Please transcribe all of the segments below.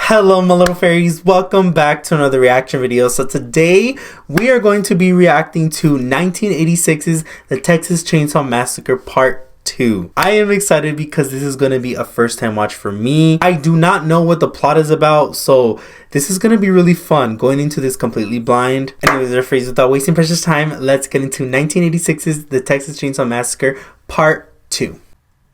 Hello my little fairies, welcome back to another reaction video. So today we are going to be reacting to 1986's The Texas Chainsaw Massacre Part 2. I am excited because this is going to be a first time watch for me. I do not know what the plot is about, so this is going to be really fun going into this completely blind. Anyways, their phrase, without wasting precious time, let's get into 1986's The Texas Chainsaw Massacre Part 2.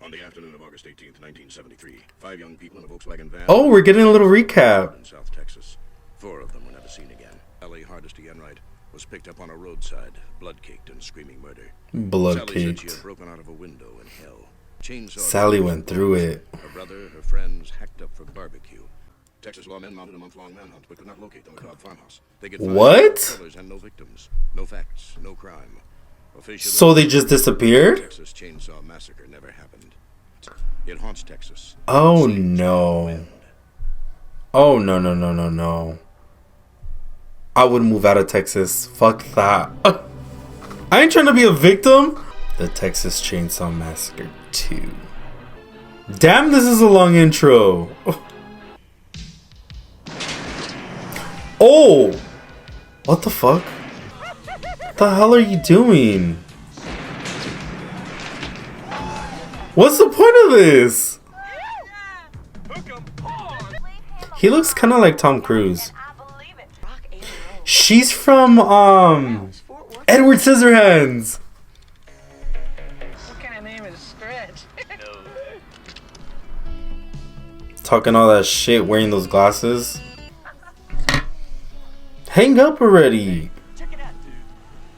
On the afternoon of August 18th, 1973, 5 young people in a Volkswagen van. Oh, we're getting a little recap. In South Texas. 4 of them were never seen again. L.A. Hardesty Enright was picked up on a roadside, blood-caked and screaming murder. Sally said she had broken out of a window in hell. Chainsaw Sally went through it. Her brother, her friends, hacked up for barbecue. Texas lawmen mounted a month-long manhunt but could not locate the McCobb farmhouse. They get what? And no victims, no facts, no crime. Officially, so they just disappeared? Texas Chainsaw Massacre never happened. It haunts Texas. Oh no. Oh no. I would move out of Texas. Fuck that. I ain't trying to be a victim. The Texas Chainsaw Massacre 2. Damn, this is a long intro. Oh! What the fuck? What the hell are you doing? What's the point of this? He looks kind of like Tom Cruise. She's from Edward Scissorhands. What kind of name is Stretch? Talking all that shit, wearing those glasses. Hang up already. Check it out, dude.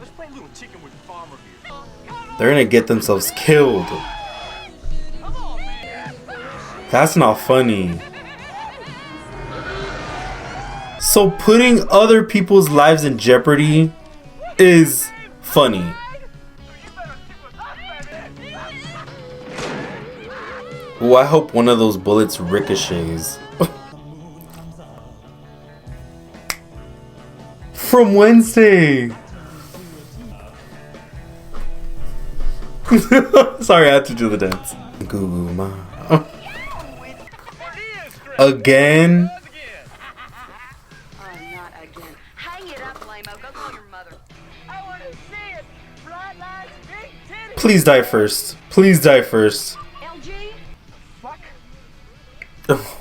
Let's play a little chicken with the farmer here. They're gonna get themselves killed. That's not funny. So putting other people's lives in jeopardy is funny. Oh, I hope one of those bullets ricochets. From Wednesday. Sorry, I had to do the dance. Goo ma. Again? Oh, not again. Hang it up, lame-o. Go call your mother. I want to see it. Bright lights, big titties. Please die first. Please die first. LG? Fuck. Oh,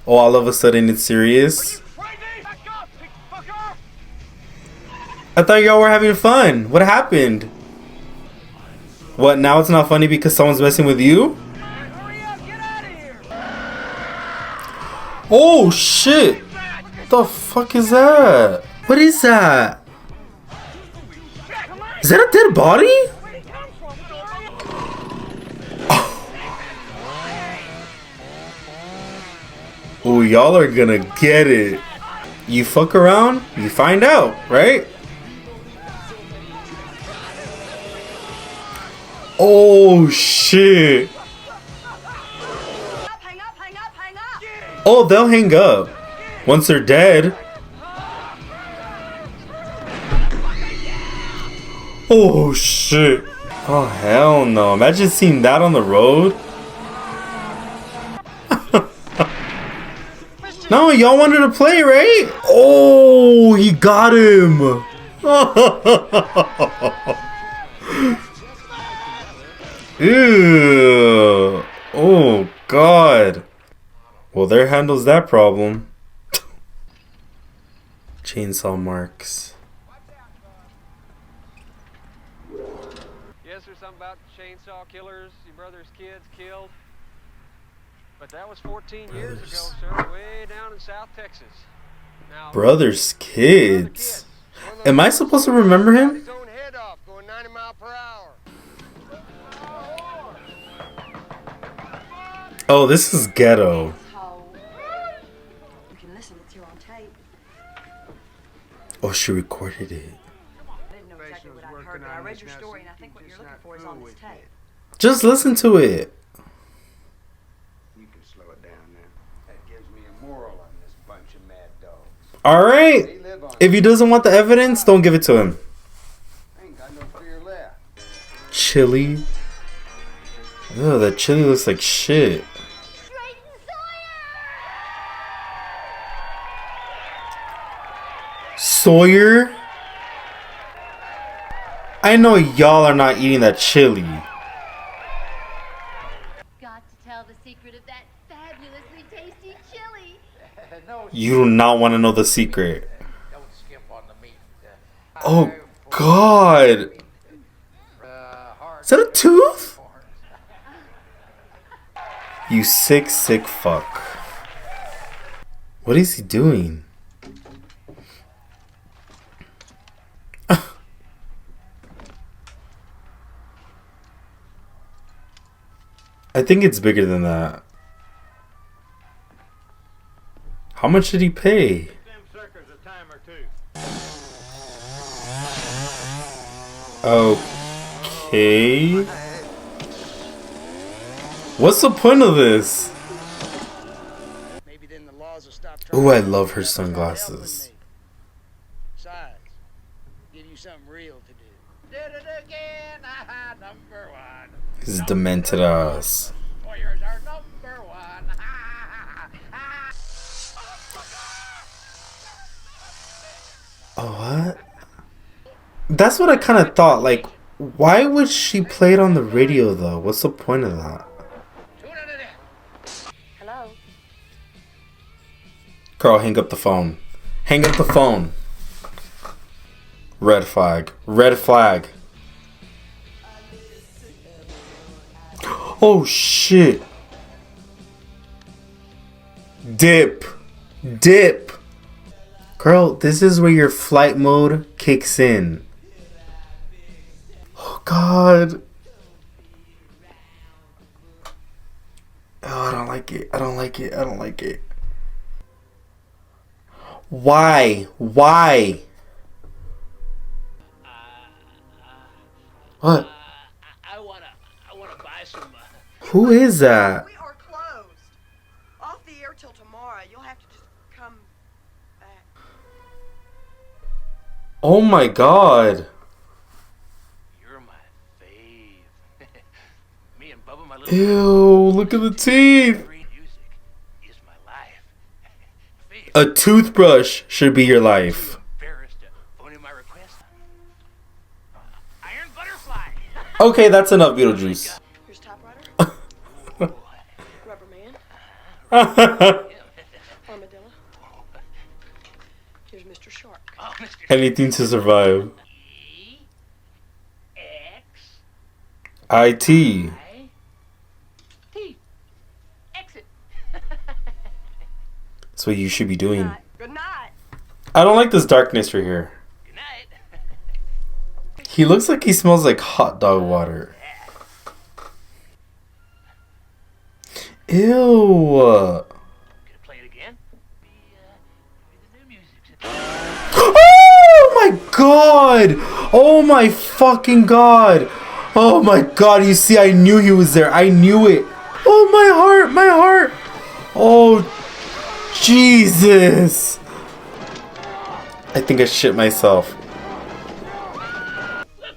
all of a sudden it's serious? I thought y'all were having fun. What happened? What, now it's not funny because someone's messing with you? Hurry up, get out of here. Oh shit! The fuck is that? What is that? Is that a dead body? Oh, y'all are gonna get it. You fuck around, you find out, right? Oh shit. Hang up, hang up, hang up. Oh, they'll hang up once they're dead. Oh shit. Oh hell no. Imagine seeing that on the road. No, y'all wanted to play, right? Oh, he got him. Ew. Oh god. Well, there handles that problem. Chainsaw marks. Yes, there's something about chainsaw killers, your brother's kids killed. But that was 14 years ago, sir, way down in South Texas. Now, Brother's kids. Am I supposed to remember him? his own head off, going 90 miles per hour. Oh, this is ghetto. You can listen, it's here on tape. Oh, she recorded it. I didn't know exactly what I heard, but I read your story, and I think what you're looking for is on this tape. Just listen to it. You can slow it down now. That gives me a moral on this bunch of mad dogs. Alright. If he doesn't want the evidence, don't give it to him. I ain't got no fear left. Chili. Ew, that chili looks like shit. Sawyer? I know y'all are not eating that chili. Got to tell the secret of that fabulously tasty chili. You do not want to know the secret. Don't skip on the meat. Oh God. Is that a tooth? You sick fuck. What is he doing? I think it's bigger than that. How much did he pay? Okay. What's the point of this? Oh, I love her sunglasses. Besides, give you something real to do. Did it again, number one. His demented ass. Warriors are number one. Oh, what? That's what I kind of thought. Like, why would she play it on the radio, though? What's the point of that? Hello? Girl, hang up the phone. Hang up the phone. Red flag. Red flag. Oh, shit. Dip. Dip. Girl, this is where your flight mode kicks in. Oh, God. Oh, I don't like it. I don't like it. I don't like it. Why? Why? What? I wanna buy some. Who is that? We are closed. Off the air till tomorrow. You'll have to just come back. Oh my God. You're my fave. Me and Bubba, my little. Ew, look at the teeth. Music is my life. Fave. A toothbrush should be your life. Embarrassed to phone in my request. Iron butterfly. Okay, that's enough, Beetlejuice. Here's Top Rider. Rubber Man. Armadillo. Here's Mr. Shark. Oh, Mr. Anything to survive. X IT. T. Exit. That's what you should be doing. Good night. I don't like this darkness right here. Good night. He looks like he smells like hot dog water. Ew. Gonna play it again? The new music. Oh my God. Oh my fucking God. Oh my God. You see, I knew he was there. I knew it. Oh, my heart. My heart. Oh, Jesus. I think I shit myself. Look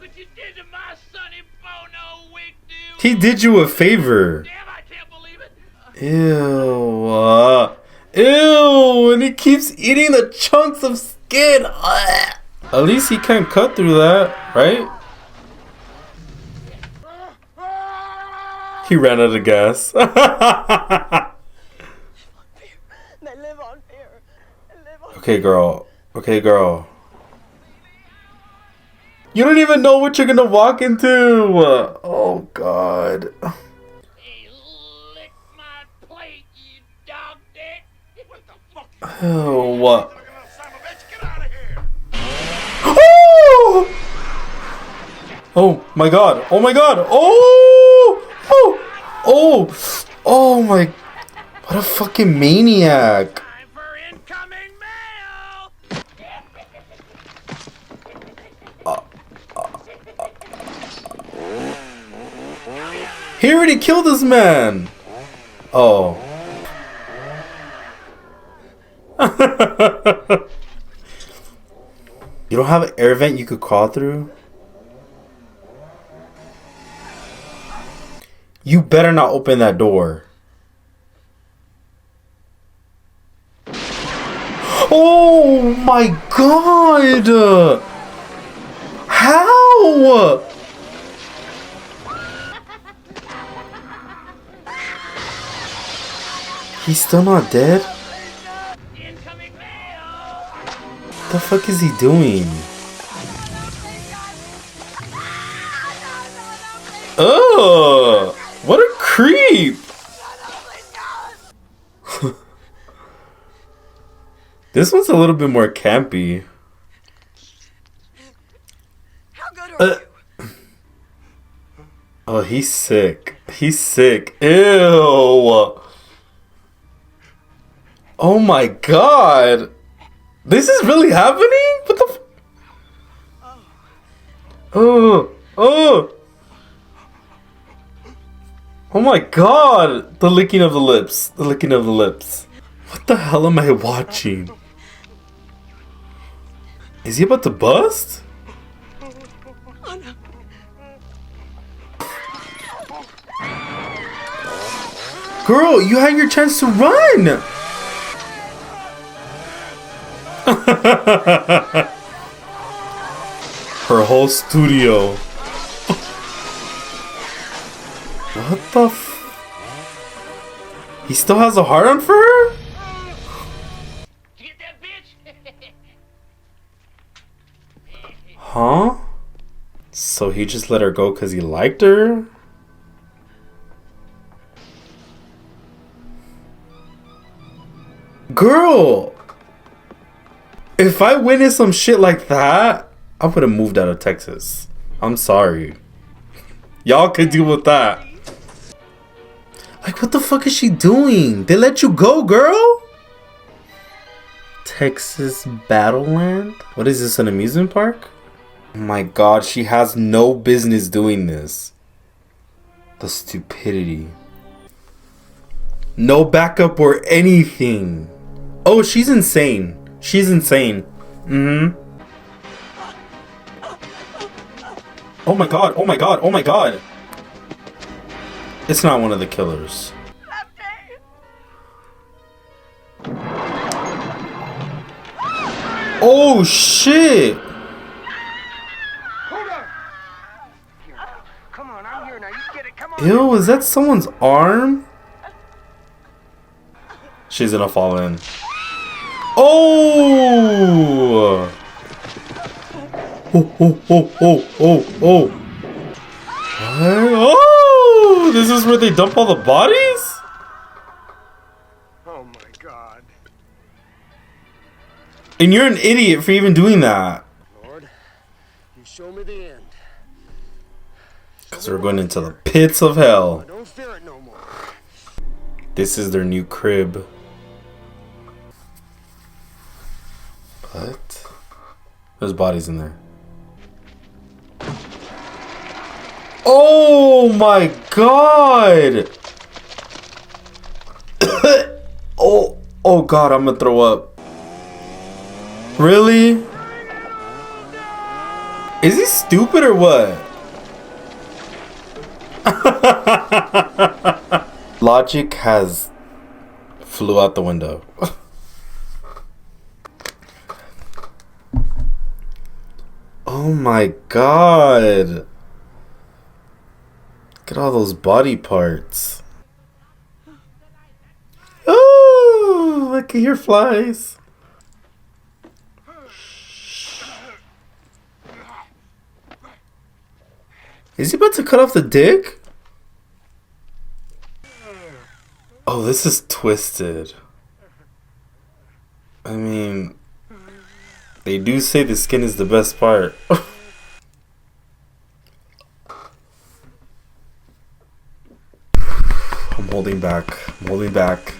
what you did to my Sonny Bono wig, dude. He did you a favor. Damn, I can't believe it. Ew. Ew. And he keeps eating the chunks of skin. At least he can't cut through that, right? He ran out of gas. They live on fear. They live on Okay, girl. Okay, girl. You don't even know what you're gonna walk into. Oh, God. Hey, lick my plate, you dog dick. What the fuck? Oh, what? Son of a bitch, get out of here. Oh! Oh my God. Oh my God. Oh! Oh! Oh! Oh my. What a fucking maniac. Time for incoming mail. He already killed this man. Oh. You don't have an air vent you could crawl through? You better not open that door. Oh my god! How? He's still not dead? What the fuck is he doing? Ugh! What a creep! This one's a little bit more campy. How good are you? Oh, he's sick. He's sick. Ew! Oh my god! This is really happening? What the f- Oh! Oh! Oh my god! The licking of the lips. The licking of the lips. What the hell am I watching? Is he about to bust? Girl, you had your chance to run! Her whole studio. What the f... He still has a heart on for her? Did you get that bitch? Huh? So he just let her go because he liked her? Girl! If I witnessed some shit like that, I would have moved out of Texas. I'm sorry. Y'all could deal with that. Like, what the fuck is she doing? They let you go, girl? Texas Battleland? What is this, an amusement park? Oh my god, she has no business doing this. The stupidity. No backup or anything. Oh, she's insane. She's insane. Mm-hmm. Oh my god, oh my god, oh my god. It's not one of the killers. Oh shit! Come on, I'm here now. You get it. Come on. Ew, is that someone's arm? She's gonna fall in. Oh! Oh, oh, oh, oh, oh, oh. What? Oh! This is where they dump all the bodies? Oh my god. And you're an idiot for even doing that. Lord, you show me the end. Because we're going into the pits of hell. I don't fear it no more. This is their new crib. What? There's bodies in there. Oh my god! Oh god, I'm gonna throw up. Really? Is he stupid or what? Logic has flew out the window. Oh my god. Look at all those body parts. Oh, I can hear flies. Is he about to cut off the dick? Oh, this is twisted. I mean, they do say the skin is the best part. I'm holding back. I'm holding back.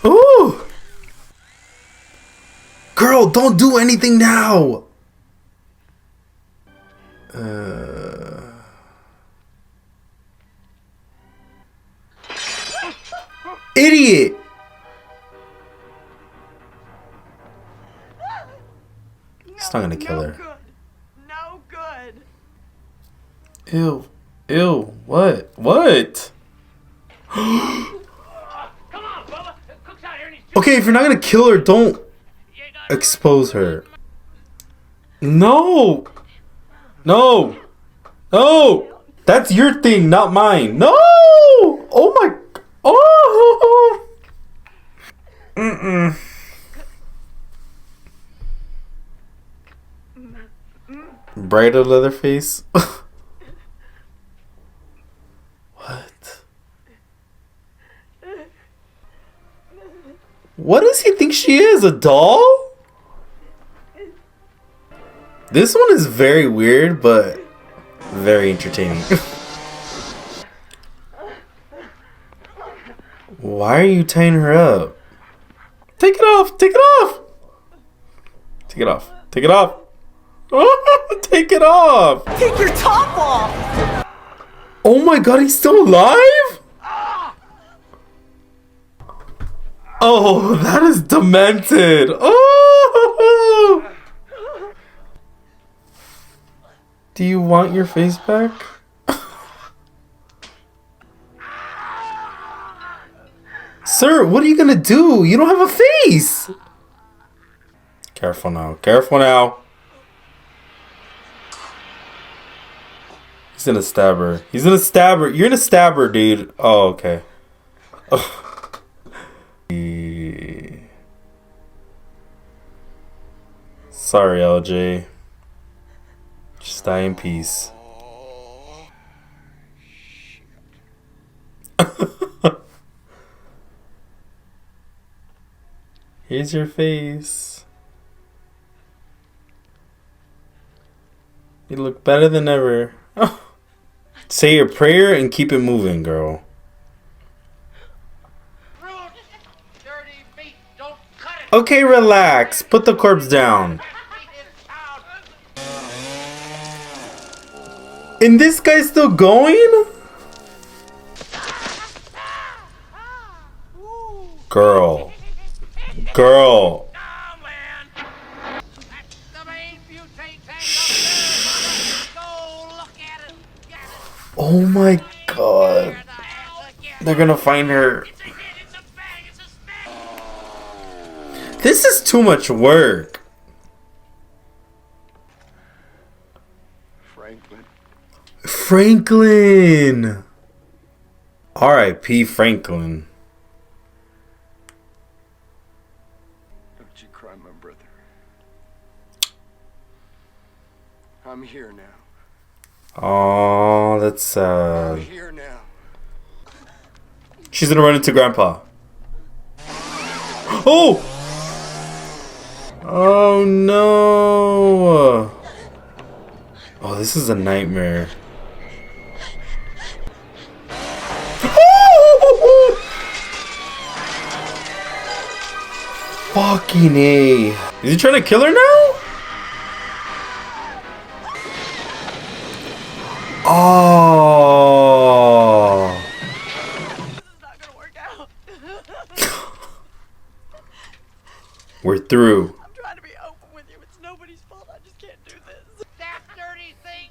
Ooh! Girl, don't do anything now! Idiot! It's not gonna kill her. No good. Ew. Ew. What? What? Come on, Bubba. Cook's out here and he's Okay, if you're not gonna kill her, don't. You ain't Expose her. No! No! No! That's your thing, not mine. No! Oh my... Oh! Mm-mm. Brighter Leatherface? What? What does he think she is? A doll? This one is very weird, but very entertaining. Why are you tying her up? Take it off! Take it off! Take it off! Take it off! Oh, take it off! Take your top off! Oh my god, he's still alive? Oh, that is demented. Oh! Do you want your face back? Sir, what are you gonna do? You don't have a face! Careful now. Careful now. He's gonna stab her. He's gonna stab her. You're gonna stab her, dude. Oh, okay. Sorry, LJ. Just die in peace. Here's your face. You look better than ever. Say your prayer and keep it moving, girl. Okay, relax. Put the corpse down. And this guy's still going? Girl. Girl. Shh. Oh my god. They're gonna find her. This is too much work. Franklin. R.I.P. Franklin. Don't you cry, my brother. I'm here now. Oh, that's I'm sad. here now. She's gonna run into Grandpa. Oh! Oh no! Oh, this is a nightmare. Fucking A. Is he trying to kill her now? Oh. This is not gonna work out. We're through. I'm trying to be open with you. It's nobody's fault. I just can't do this. That dirty thing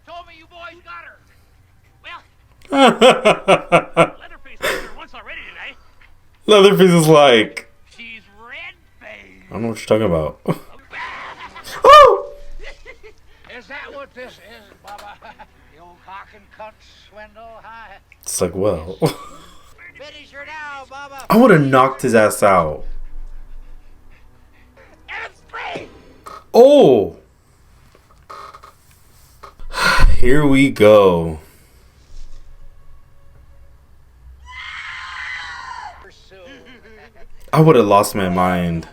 told me you boys got her. Well, Leatherface was here once already today. Leatherface is like, She's red-faced. I don't know what you're talking about. Oh! Is that what this is, Bubba? The old cock and cunt swindle, huh? It's like, well. Finish her now, Bubba. I would have knocked his ass out. And it's free. Oh! Here we go. I would have lost my mind.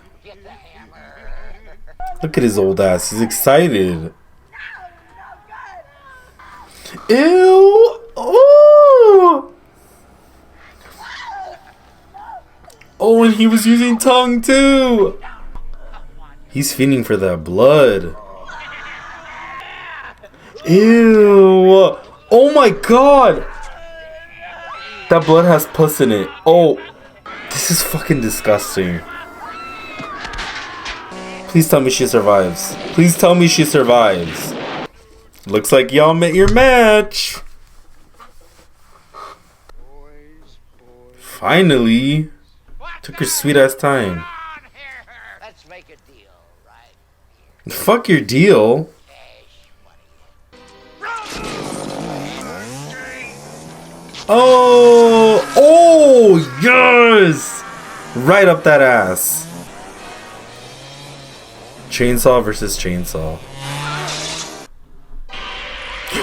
Look at his old ass. He's excited. Ew! Oh! Oh, and he was using tongue too. He's feeding for that blood. Ew! Oh my god! That blood has pus in it. Oh, this is fucking disgusting. Please tell me she survives. Please tell me she survives. Looks like y'all met your match. Finally. Took her sweet ass time. Let's make Fuck your deal. Oh, oh, yes! Right up that ass. Chainsaw versus chainsaw.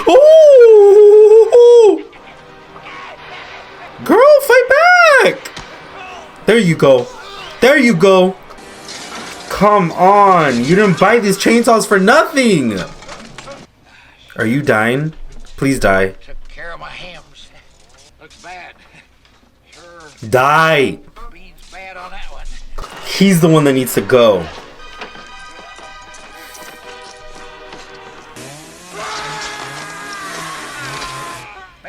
Oh! Girl, fight back! There you go. There you go. Come on. You didn't buy these chainsaws for nothing. Are you dying? Please die. Took care of my hams. Looks bad. Sure. Die. Beans bad on that one. He's the one that needs to go.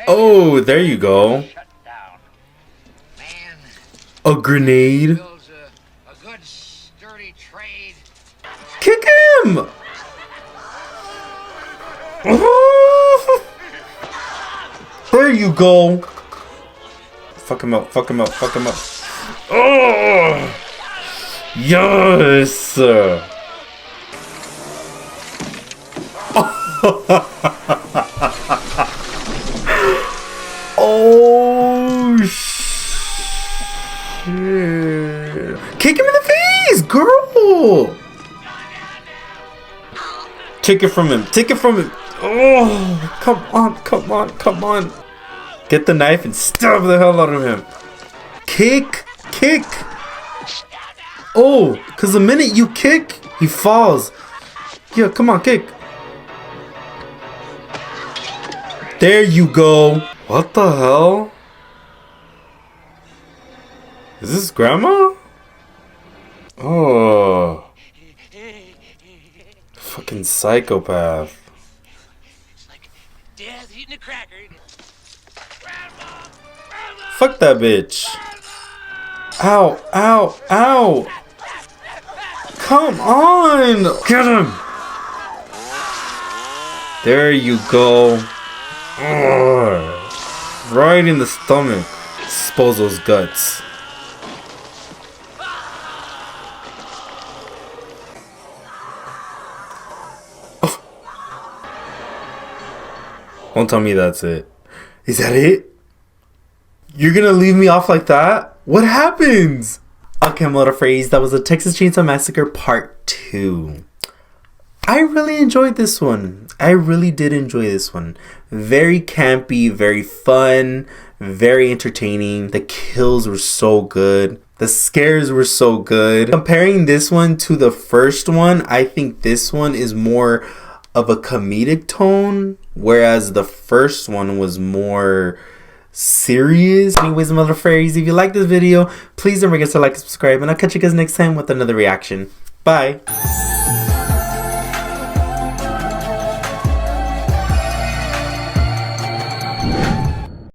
Oh, there you go. Shut down. Man. A grenade. Builds a good sturdy trade. Kick him! There you go. Fuck him up, fuck him up, fuck him up. Oh! Yes! Oh shit. Kick him in the face, girl! Take it from him, take it from him. Oh, come on, come on, come on. Get the knife and stab the hell out of him. Kick, kick. Oh, because the minute you kick, he falls. Yeah, come on, kick. There you go. What the hell? Is this grandma? Oh. Fucking psychopath. It's like death eating a cracker. Fuck that bitch. Ow, ow, ow. Come on. Get him. There you go. Ugh. Right in the stomach. Expose those guts. Oh. Don't tell me that's it. Is that it? You're gonna leave me off like that? What happens? Okay, I'm a little phrase. That was the Texas Chainsaw Massacre Part 2. I really enjoyed this one. I really did enjoy this one. Very campy, very fun, very entertaining. The kills were so good. The scares were so good. Comparing this one to the first one, I think this one is more of a comedic tone, whereas the first one was more serious. Anyways, mother fairies, if you like this video, please don't forget to like and subscribe, and I'll catch you guys next time with another reaction. Bye.